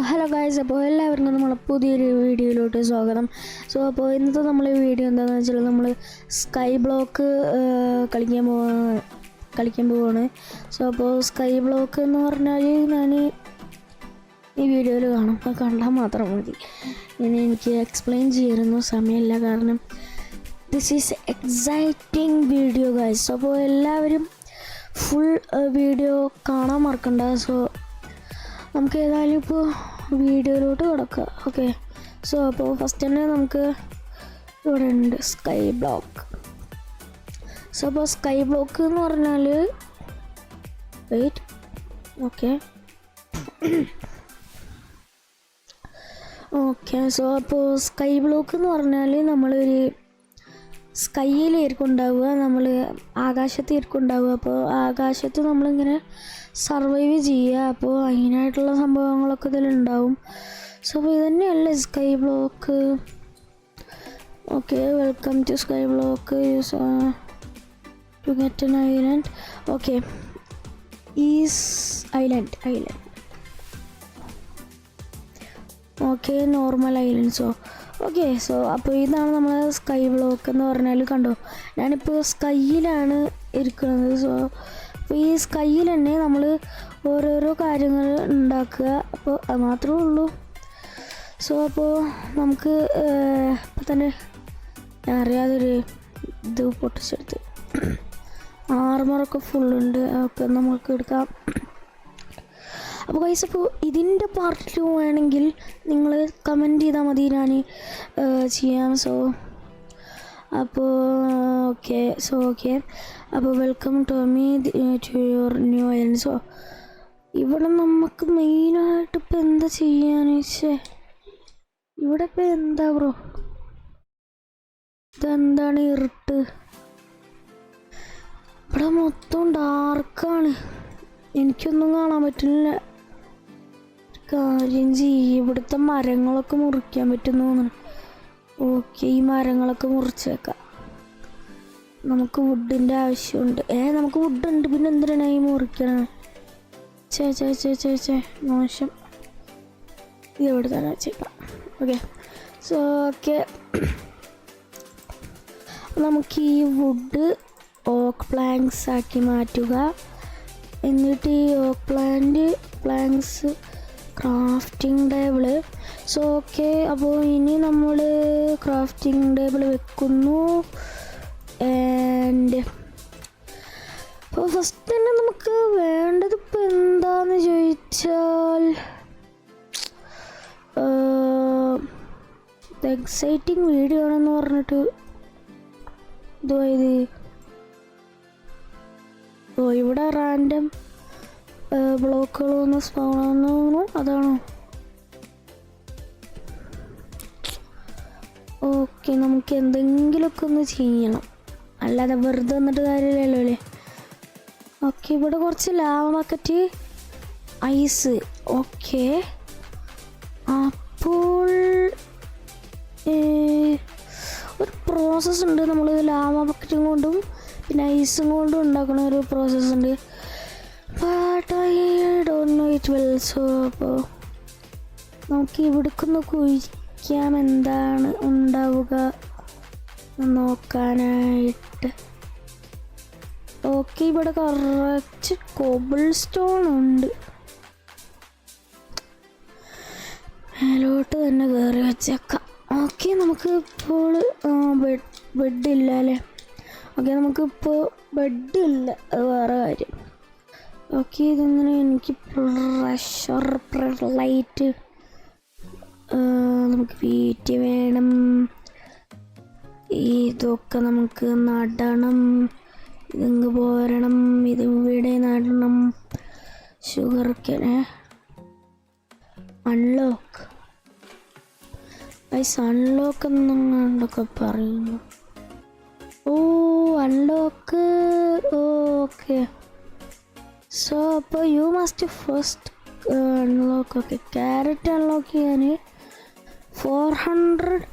Hello guys, അപ്പോൾ എല്ലാവർക്കും നമ്മളെ പുതിയൊരു വീഡിയോയിലോട്ട് സ്വാഗതം. അപ്പോൾ ഇന്നത്തെ നമ്മളെ വീഡിയോ എന്താണെന്ന് വെച്ചാൽ നമ്മൾ സ്കൈ ബ്ലോക്ക് കളിക്കാൻ പോവാണ്. അപ്പോൾ സ്കൈ ബ്ലോക്ക് എന്ന് പറഞ്ഞാൽ ഞാൻ ഈ വീഡിയോയിൽ കാണും, അപ്പോൾ കണ്ടാൽ മാത്രം മതി. ഇനി എനിക്ക് എക്സ്പ്ലെയിൻ ചെയ്യാനൊന്നും സമയമില്ല, കാരണം this is exciting video guys. അപ്പോൾ എല്ലാവരും ഫുൾ വീഡിയോ കാണാൻ മറക്കണ്ട. സോ നമുക്ക് ഏതായാലും ഇപ്പോൾ വീഡിയോയിലോട്ട് കിടക്കാം. ഓക്കെ, സോ അപ്പോൾ ഫസ്റ്റ് തന്നെ നമുക്ക് ഇവിടെ ഉണ്ട് സ്കൈ ബ്ലോക്ക്. സോ അപ്പോൾ സ്കൈ ബ്ലോക്ക് എന്ന് പറഞ്ഞാൽ വെയിറ്റ്, ഓക്കെ ഓക്കെ സോ അപ്പോൾ സ്കൈ ബ്ലോക്ക് എന്ന് പറഞ്ഞാൽ നമ്മളൊരു സ്കൈയിലായിരിക്കും ഉണ്ടാവുക, നമ്മൾ ആകാശത്തായിരിക്കും ഉണ്ടാവുക. അപ്പോൾ ആകാശത്ത് നമ്മളിങ്ങനെ സർവൈവ് ചെയ്യുക. അപ്പോൾ അതിനായിട്ടുള്ള സംഭവങ്ങളൊക്കെ ഇതിലുണ്ടാവും. സോ അപ്പോൾ ഇതന്നെയല്ലേ sky block. Okay, welcome to sky block use to get an island. Okay, is island okay, normal ഐലൻഡ്സോ. ഓക്കെ, സോ അപ്പോൾ ഇതാണ് നമ്മൾ സ്കൈ ബ്ലോക്ക് എന്ന് പറഞ്ഞാൽ. കണ്ടോ, ഞാനിപ്പോൾ സ്കൈയിലാണ് ഇരിക്കുന്നത്. സോ അപ്പോൾ ഈ സ്കൈയിൽ തന്നെ നമ്മൾ ഓരോരോ കാര്യങ്ങൾ ഉണ്ടാക്കുക. അപ്പോൾ അത് മാത്രമേ ഉള്ളൂ. സോ അപ്പോൾ നമുക്ക് ഇപ്പം തന്നെ ഞാൻ അറിയാതൊരു ഇത് പൊട്ടിച്ചെടുത്ത് ആർമറൊക്കെ ഫുള്ളുണ്ട്. ഒക്കെ നമുക്ക് എടുക്കാം. അപ്പോൾ ഗൈസ്, അപ്പോൾ ഇതിൻ്റെ പാർട്ട് വേണമെങ്കിൽ നിങ്ങൾ കമൻറ്റ് ചെയ്താൽ മതി, ഞാൻ ചെയ്യാം. സോ അപ്പോൾ ഓക്കെ അപ്പോൾ welcome to me to your new island. So ഇവിടെ നമുക്ക് മെയിനായിട്ട് ഇപ്പോൾ എന്താ ചെയ്യാന്ന് വെച്ചാൽ, ഇവിടെ ഇപ്പോൾ എന്താ ബ്രോ, ഇതെന്താണ് ഇരുട്ട്, ഇവിടെ മൊത്തം ഡാർക്കാണ്, എനിക്കൊന്നും കാണാൻ പറ്റില്ല. കാര്യം ചെയ്യും, ഇവിടുത്തെ മരങ്ങളൊക്കെ മുറിക്കാൻ പറ്റുന്നു തോന്നുന്നു. ഓക്കെ, ഈ മരങ്ങളൊക്കെ മുറിച്ചേക്കാം. നമുക്ക് വുഡിൻ്റെ ആവശ്യമുണ്ട്. നമുക്ക് വുഡുണ്ട്, പിന്നെ എന്തിനാണ് ഈ മുറിക്കണേ? ചേ മോശം. ഇത് എവിടെ തന്നെ വെച്ചേക്കാം. ഓക്കെ, സോ ഓക്കെ, നമുക്ക് ഈ വുഡ് ഓക്ക് പ്ലാങ്ക്സ് ആക്കി മാറ്റുക. എന്നിട്ട് ഈ oak planks crafting table. So okay, അപ്പോൾ ഇനി നമ്മൾ ക്രാഫ്റ്റിംഗ് ടേബിൾ വെക്കുന്നു. ആൻഡ് അപ്പോൾ ഫസ്റ്റ് തന്നെ നമുക്ക് വേണ്ടത് ഇപ്പോൾ എന്താന്ന് ചോദിച്ചാൽ, എക്സൈറ്റിംഗ് വീഡിയോ ആണെന്ന് പറഞ്ഞിട്ട് ഇതുവായത്. ഓ, ഇവിടെ റാൻഡം ബ്ലോക്കുകൾ ഒന്ന് സ്പോൺ ആവുന്നു, അതാണോ? ഓക്കെ, നമുക്ക് എന്തെങ്കിലുമൊക്കെ ഒന്ന് ചെയ്യണം, അല്ലാതെ വെറുതെ വന്നിട്ട് കാര്യമില്ലല്ലോ അല്ലേ. ഓക്കെ, ഇവിടെ കുറച്ച് ലാവ ബക്കറ്റ്, ഐസ്. ഓക്കെ, അപ്പോൾ ഒരു പ്രോസസ്സ് ഉണ്ട്, നമ്മൾ ലാവ ബക്കറ്റും കൊണ്ടും പിന്നെ ഐസും കൊണ്ടും ഉണ്ടാക്കുന്ന ഒരു പ്രോസസ്സ് ഉണ്ട്. But I don't know it well. So അപ്പോൾ നമുക്ക് ഇവിടേക്കൊന്ന് കുഴിക്കാം, എന്താണ് ഉണ്ടാവുക നോക്കാനായിട്ട്. ഓക്കെ, ഇവിടെ കറക്റ്റ് കോബിൾ സ്റ്റോൺ ഉണ്ട്, മേലോട്ട് തന്നെ കയറി വെച്ചേക്കാം. ഓക്കെ, നമുക്ക് ഇപ്പോൾ ബെഡില്ല അല്ലേ. ഓക്കെ, നമുക്കിപ്പോൾ ബെഡില്ല, അത് വേറെ കാര്യം. ഓക്കെ, ഇതിങ്ങനെ എനിക്ക് പ്രഷർ ലൈറ്റ്, നമുക്ക് വീറ്റ് വേണം, ഇതൊക്കെ നമുക്ക് നടണം, ഇതിങ്ങ് പോരണം, ഇത് ഇവിടെ നടണം. ഷുഗർ കെനെ അൺലോക്ക്, അൺലോക്ക് എന്നൊക്കെ പറയുന്നു. Oh, unlock. ഓക്കെ, സോ അപ്പോൾ you must first unlock. Okay, carrot unlock ചെയ്യാൻ $400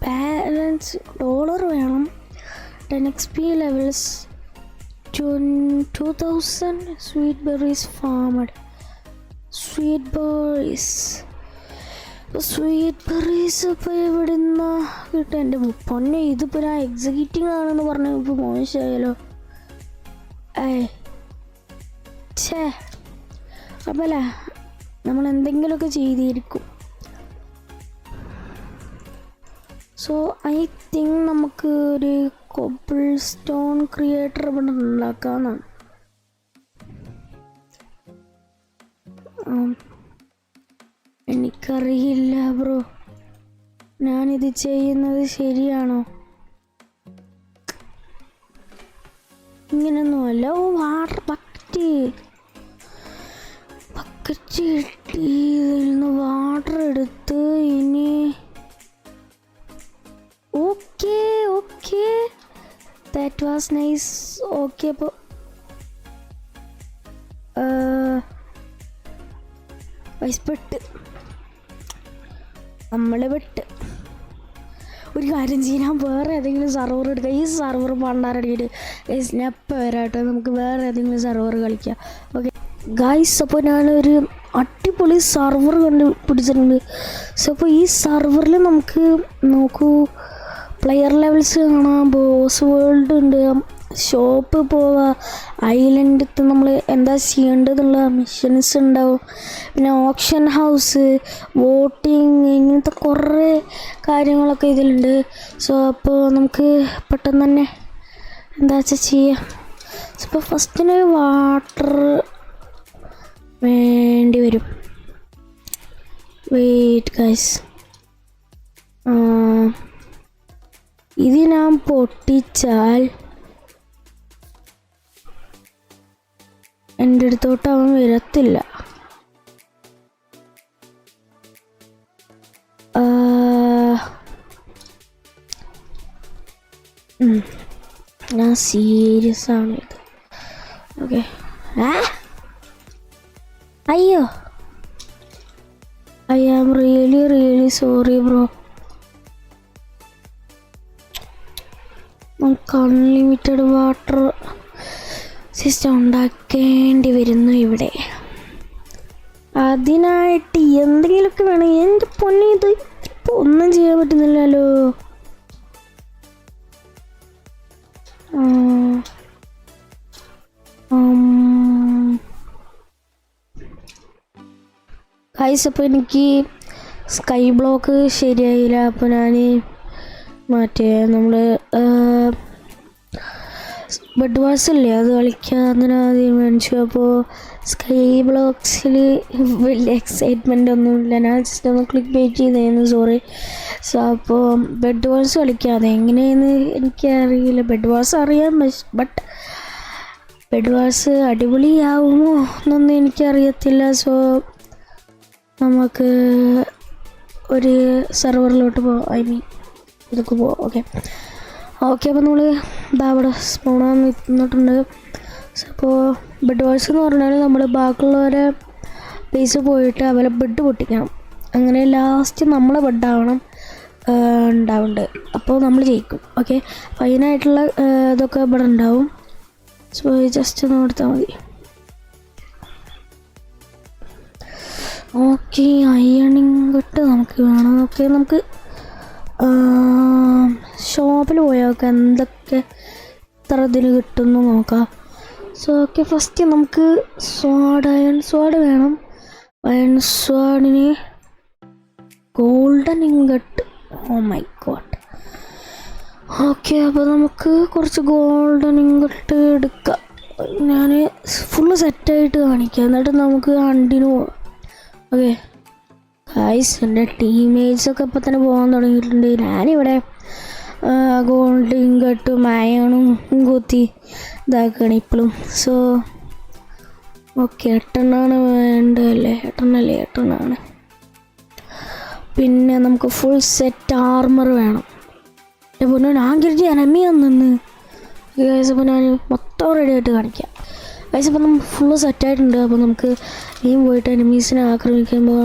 ബാലൻസ് ഡോളർ വേണം. 10 XP levels, 2000 sweet berries farmed. Sweet berries sweet berries ഇപ്പോൾ എവിടുന്ന കിട്ടും? എൻ്റെ പൊന്നെ, ഇതിപ്പോൾ ഞാൻ എക്സിക്യൂട്ടിംഗ് ആണെന്ന് പറഞ്ഞു ഇപ്പോൾ മോശമായാലോ. ഛേ, അപ്പല്ലേ നമ്മൾ എന്തെങ്കിലുമൊക്കെ ചെയ്തിരിക്കും. സോ ഐ തിങ്ക് നമുക്ക് ഒരു കോബിൾ സ്റ്റോൺ ക്രിയേറ്റർ ഇവിടെ ഉണ്ടാക്കാമെന്നാണ്. എനിക്കറിയില്ല ബ്രോ, ഞാനിത് ചെയ്യുന്നത് ശരിയാണോ? ഇങ്ങനെയൊന്നുമല്ല. ഓ, വാട്ടർ ബക്കറ്റ് കിട്ടി. ഇതിൽ നിന്ന് വാട്ടർ എടുത്ത് ഇനി okay okay, that was nice. Okay, അപ്പോൾ പെട്ട് നമ്മളെ പെട്ട്. ഒരു കാര്യം ചെയ്യാൻ, വേറെ ഏതെങ്കിലും സെർവർ എടുക്കുക. ഈ സെർവർ പണ്ടാരടിയിട്ട് സ്നാപ്പ് വരാട്ടോ, നമുക്ക് വേറെ ഏതെങ്കിലും സെർവർ കളിക്കാം. ഓക്കെ ഗായ്സ്, അപ്പോൾ ഞാനൊരു അടിപൊളി സെർവർ കണ്ടുപിടിച്ചിട്ടുണ്ട്. സോ അപ്പോൾ ഈ സെർവറിൽ നമുക്ക് നോക്കൂ, പ്ലെയർ ലെവൽസ് കാണാം, ബോസ് വേൾഡ് ഉണ്ട്, ഷോപ്പ് പോവുക, ഐലൻഡ് നമ്മൾ എന്താ ചെയ്യേണ്ടതെന്നുള്ള മിഷൻസ് ഉണ്ടാവും, പിന്നെ ഓപ്ഷൻ ഹൗസ്, വോട്ടിങ്, ഇങ്ങനത്തെ കുറേ കാര്യങ്ങളൊക്കെ ഇതിലുണ്ട്. സോ അപ്പോൾ നമുക്ക് പെട്ടെന്ന് തന്നെ എന്താ വെച്ചാൽ ചെയ്യാം. സോ ഇപ്പോൾ ഫസ്റ്റിന് വാട്ടർ വേണ്ടി വരും. വെയിറ്റ് ഗൈസ്, ഇത് ഞാൻ പൊട്ടിച്ചാൽ എൻ്റെ അടുത്തോട്ട് അവൻ വരത്തില്ല. ഞാൻ സീരിയസ് ആണ് ഇത്. ഓക്കെ, അയ്യോ, I am really sorry bro. നമുക്ക് അൺലിമിറ്റഡ് വാട്ടർ സിസ്റ്റം ഉണ്ടാക്കേണ്ടി വരുന്നു ഇവിടെ. അതിനായിട്ട് എന്തെങ്കിലുമൊക്കെ വേണം. എൻ്റെ പൊന്നെ, ഇത് ഇപ്പോൾ ഒന്നും ചെയ്യാൻ പറ്റുന്നില്ലല്ലോ. ഗൈസ്, അപ്പോൾ എനിക്ക് സ്കൈ ബ്ലോക്ക് ശരിയായില്ല. അപ്പോൾ ഞാൻ മറ്റേ നമ്മൾ ബെഡ് വാഴ്സ് ഇല്ലേ, അത് കളിക്കാമെന്ന് തീരുമാനിച്ചു. അപ്പോൾ സ്കൈ ബ്ലോക്സിൽ വലിയ എക്സൈറ്റ്മെൻ്റ് ഒന്നുമില്ല. ഞാൻ ജസ്റ്റ് ഒന്ന് ക്ലിക്ക് ബേറ്റ് ചെയ്തേന്ന്, സോറി. സോ അപ്പോൾ ബെഡ് വാഴ്സ് കളിക്കാതെ എങ്ങനെയെന്ന് എനിക്കറിയില്ല. ബെഡ് വാഴ്സ് അറിയാം, ബട്ട് ബെഡ് വാഴ്സ് അടിപൊളിയാവുമോ എന്നൊന്നും എനിക്കറിയത്തില്ല. സോ നമുക്ക് ഒരു സെർവറിലോട്ട് പോകാം, ഐ മീൻ ഇതൊക്കെ പോവാം. ഓക്കെ, അപ്പോൾ നമ്മൾ ഇതാ അവിടെ സ്പോണാൻ നിന്നിട്ടുണ്ട്. അപ്പോൾ ബെഡ് വാഴ്സ് എന്ന് പറഞ്ഞാൽ നമ്മൾ ബാക്കിയുള്ളവരെ ബേസ് പോയിട്ട് അവരെ ബെഡ് പൊട്ടിക്കണം. അങ്ങനെ ലാസ്റ്റ് നമ്മളെ ബെഡാവണം ഉണ്ടാവുന്നുണ്ട്. അപ്പോൾ നമ്മൾ ജയിക്കും. ഓക്കെ, അപ്പോൾ അതിനായിട്ടുള്ള ഇതൊക്കെ ഇവിടെ ഉണ്ടാവും. സോ ജസ്റ്റ് ഒന്ന് കൊടുത്താൽ മതി. ഓക്കെ, അയണിങ് കട്ട് നമുക്ക് വേണം. ഓക്കെ, നമുക്ക് ഷോപ്പിൽ പോയാൽ നോക്കാം എന്തൊക്കെ ഇത്ര ഇതിന് കിട്ടുമെന്ന് നോക്കാം. സോ ഓക്കെ, ഫസ്റ്റ് നമുക്ക് അയൺ സ്വാഡ് വേണം. അയൺ സ്വാഡിന് golden ingot. Oh my god. Okay, അപ്പോൾ നമുക്ക് കുറച്ച് ഗോൾഡൻ ഇങ്കട്ട് എടുക്കാം. ഞാൻ ഫുള്ള് സെറ്റായിട്ട് കാണിക്കാം, എന്നിട്ട് നമുക്ക് ഹണ്ടിന് പോകാം. ഓക്കെ ഗൈസ്, എൻ്റെ ടീംമേറ്റ്സൊക്കെ ഇപ്പം തന്നെ പോകാൻ തുടങ്ങിയിട്ടുണ്ട്. ഞാനിവിടെ ഗോൾഡ് ഇങ്കട്ടും അയണും കുത്തി ഇതാക്കുകയാണ് ഇപ്പോഴും. സോ ഓക്കെ, 8 വേണ്ടല്ലേ? 8 പിന്നെ നമുക്ക് ഫുൾ സെറ്റ് ആർമർ വേണം. പിന്നെ ഞാൻ കരുതി എനമി വന്നെന്ന്. ഗൈസ്, അപ്പോൾ ഞാൻ മൊത്തം റെഡി ആയിട്ട് കാണിക്കാം. ഗൈസ്, അപ്പോൾ നമ്മൾ ഫുള്ള് സെറ്റായിട്ടുണ്ട്. അപ്പോൾ നമുക്ക് ഇനിയും പോയിട്ട് എനിമീസിനെ ആക്രമിക്കുമ്പോൾ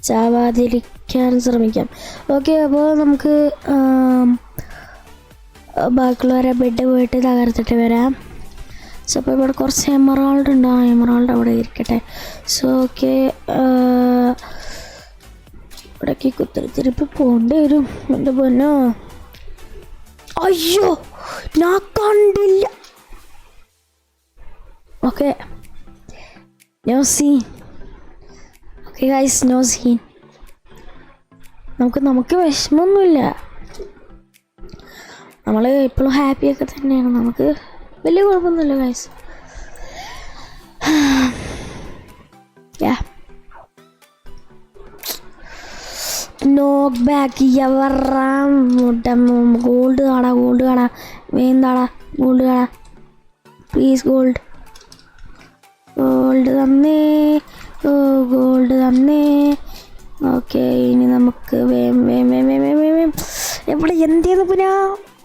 ചാവാതിരിക്കാൻ ശ്രമിക്കാം. ഓക്കെ, അപ്പോൾ നമുക്ക് ബാക്കിയുള്ളവരെ ബെഡ് പോയിട്ട് തകർത്തിട്ട് വരാം. സോ അപ്പോൾ ഇവിടെ കുറച്ച് എമറാൾഡ് ഉണ്ട്. ആ എമറാൾഡ് അവിടെ ഇരിക്കട്ടെ. സോ ഓക്കെ, ഇവിടേക്ക് കുത്തിരിത്തിരിപ്പ് പോകേണ്ടി വരും. എൻ്റെ പൊന്നോ, അയ്യോ ഞാൻ കണ്ടില്ല. Okay, no scene. Okay guys, no scene. നമുക്ക് വിഷമമൊന്നുമില്ല, നമ്മൾ ഇപ്പോഴും ഹാപ്പിയൊക്കെ തന്നെയാണ്. നമുക്ക് വലിയ കുഴപ്പമൊന്നുമില്ല ഗൈസ്. നോക്ക് ബാക്ക് ഗോൾഡ് കാണാ, വേന്താടാ ഗോൾഡ് കാണാ, പ്ലീസ് ഗോൾഡ് തന്നേ. ഓക്കെ, ഇനി നമുക്ക് എവിടെ എന്തേന്ന് പിന്നെ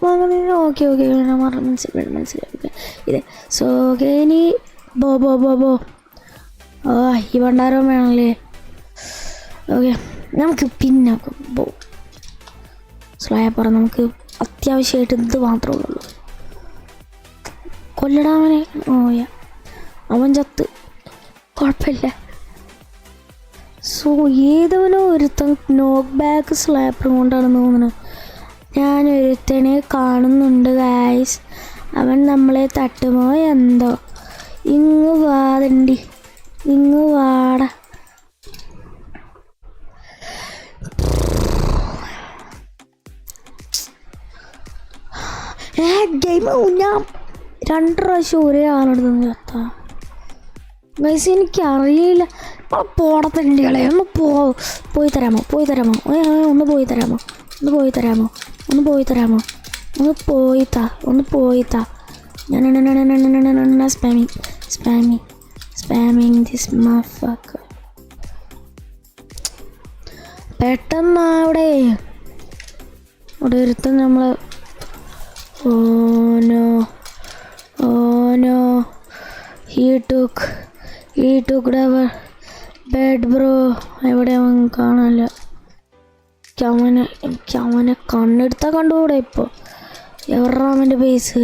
വാങ്ങുന്നത്? ഓക്കെ മനസ്സിലായി. ഇത് സോ ഓക്കെ, ഇനി ബോ ഈ ഭണ്ഡാരം വേണമല്ലേ. ഓക്കെ, നമുക്ക് പിന്നെ ബോ സ്ലാപ്പർ നമുക്ക് അത്യാവശ്യമായിട്ട് ഇത് മാത്രമേ ഉള്ളൂ. കൊല്ലടാവനെ. അവൻ ചത്ത്, കുഴപ്പമില്ല. സോ ഏതവനോ ഒരുത്തൻ നോക്ക് ബാക്ക് സ്ലാപ്പറും കൊണ്ടാണ് തോന്നുന്നത്. ഞാനൊരുത്തനെ കാണുന്നുണ്ട് ഗൈസ്. അവൻ നമ്മളെ തട്ടുമോ എന്തോ. ഇങ്ങ് വാട. ഗെയിം ഞാൻ 2 പ്രാവശ്യം ഒരേ ആളോട് നിന്ന് ചത്താ ഗൈസ്. എനിക്കറിയില്ല. പോടത്തണ്ടികളെ ഒന്ന് പോയി തരാമോ? ഒന്ന് പോയി തരാമോ? Spamming this motherfucker. പെട്ടെന്ന് അവിടെ ഒരുത്തൻ നമ്മൾ he took our bed bro. എവിടെ അവൻ കാണാനില്ല. എനിക്ക് അവനെ കണ്ണെടുത്താൽ കണ്ടുകൂടെ. ഇപ്പോൾ എവിടെ അവൻ്റെ ബേസ്?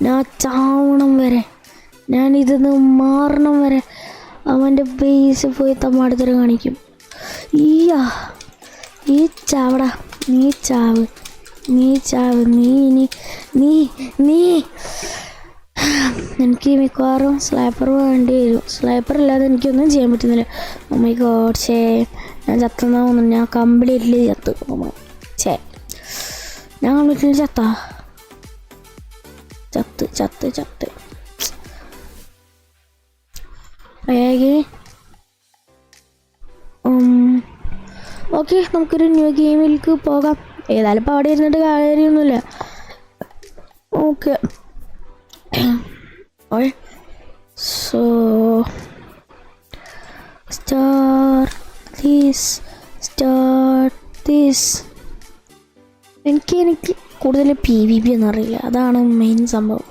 ഞാൻ ചാവണം വരെ, ഞാൻ ഇതിന്ന് മാറണം വരെ അവൻ്റെ ബേസ് പോയി തമ്മാടത്തരം കാണിക്കും. ഈ ചാവടാ, നീ ചാവ്. നീ എനിക്ക് മിക്കവാറും സ്ലൈപ്പർ വേണ്ടി വരും. സ്ലൈപ്പർ ഇല്ലാതെ എനിക്കൊന്നും ചെയ്യാൻ പറ്റുന്നില്ല. ഓ മൈ ഗോഡ്, ഞാൻ ചത്തെന്നാ തോന്നുന്നു. ഞാൻ കംപ്ലീറ്റ്ലി ചത്ത്. ഞാൻ കംപ്ലീറ്റ്ലി ചത്ത്. ഓക്കെ, നമുക്കൊരു ന്യൂ ഗെയിമിലേക്ക് പോകാം. ഏതായാലും ഇപ്പോൾ അവിടെ ഇരുന്നിട്ട് കാര്യമൊന്നുമില്ല. Okay, so start this. എനിക്ക് കൂടുതൽ PvP ഒന്നും അറിയില്ല, അതാണ് മെയിൻ സംഭവം.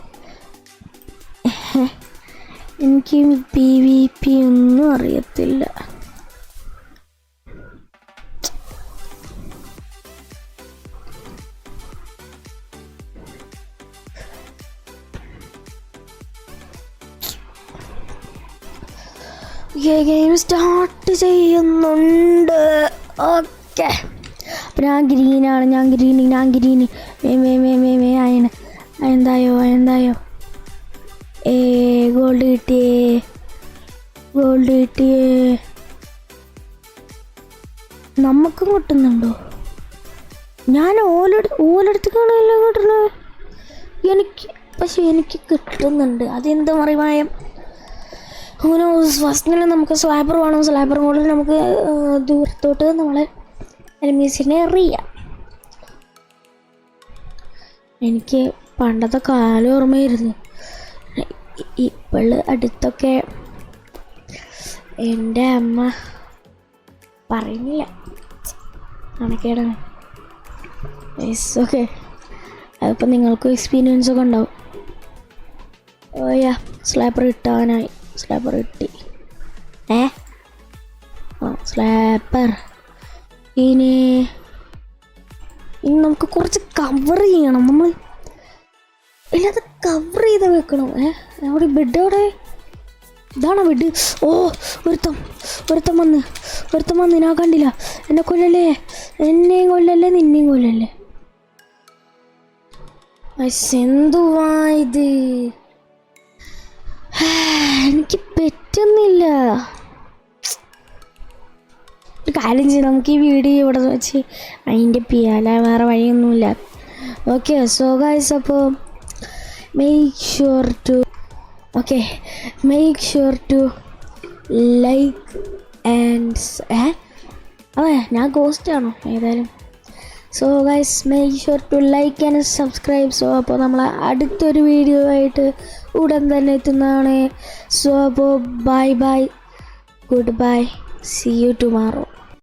എനിക്ക് PvP ഒന്നും അറിയത്തില്ല. ഗെയിം സ്റ്റാർട്ട് ചെയ്യുന്നുണ്ട്. ഓക്കെ, അപ്പം ഞാൻ ഗ്രീനാണ്. ആയാണ്. എന്തായോ ഗോൾഡ് കിട്ടിയേ. നമുക്കും കിട്ടുന്നുണ്ടോ? ഞാൻ ഓലെടുത്തേക്കാണ് എല്ലാം കിട്ടുന്നത്. എനിക്ക് കിട്ടുന്നുണ്ട്. അതെന്താ മറിമായം? ഫസ്റ്റിന് നമുക്ക് സ്ലൈപ്പർ വേണം. സ്ലൈപ്പർ മോഡിൽ നമുക്ക് ദൂരത്തോട്ട് നമ്മളെ എനിമീസിനെ എറിയാം. എനിക്ക് പണ്ടത്തെ കാലം ഓർമ്മയായിരുന്നു. ഇപ്പോൾ അടുത്തൊക്കെ എൻ്റെ അമ്മ പറയുന്നില്ല, കണക്കേടാണ്. ഓക്കെ, അതിപ്പോൾ നിങ്ങൾക്കും എക്സ്പീരിയൻസ് ഒക്കെ ഉണ്ടാവും. സ്ലൈപ്പർ കിട്ടാനായി. സ്ലൈപ്പർ കിട്ടി. സ്ലൈപ്പർ. ഇനി നമുക്ക് കുറച്ച് കവർ ചെയ്യണം. നമ്മൾ ഇല്ല അത് കവർ ചെയ്ത് വെക്കണം. അവിടെ ബെഡ് അവിടെ ഇതാണോ ബെഡ്? ഓ ഒരുത്തം വന്ന് ഞാൻ കണ്ടില്ല. എന്നെ കൊല്ലല്ലേ, എന്നെയും കൊല്ലല്ലേ നിന്നെയും കൊല്ലല്ലേ. എന്തുവാ ഇത്? എനിക്ക് പറ്റുന്നില്ല. ഒരു കാര്യം ചെയ്യും, നമുക്ക് ഈ വീഡിയോ ഇവിടെ വെച്ച് അതിൻ്റെ പിയാല, വേറെ വഴിയൊന്നുമില്ല. ഓക്കെ സോ ഗൈസ്, അപ്പോൾ make sure to like and അതെ ഞാൻ ഗോസ്റ്റ് ആണോ ഏതായാലും. So guys make sure to like and subscribe. So അപ്പോൾ നമ്മൾ അടുത്തൊരു വീഡിയോ ആയിട്ട് ഉടൻ തന്നെ എത്തുന്നതാണ്. സോ അപ്പോൾ bye goodbye, see you tomorrow.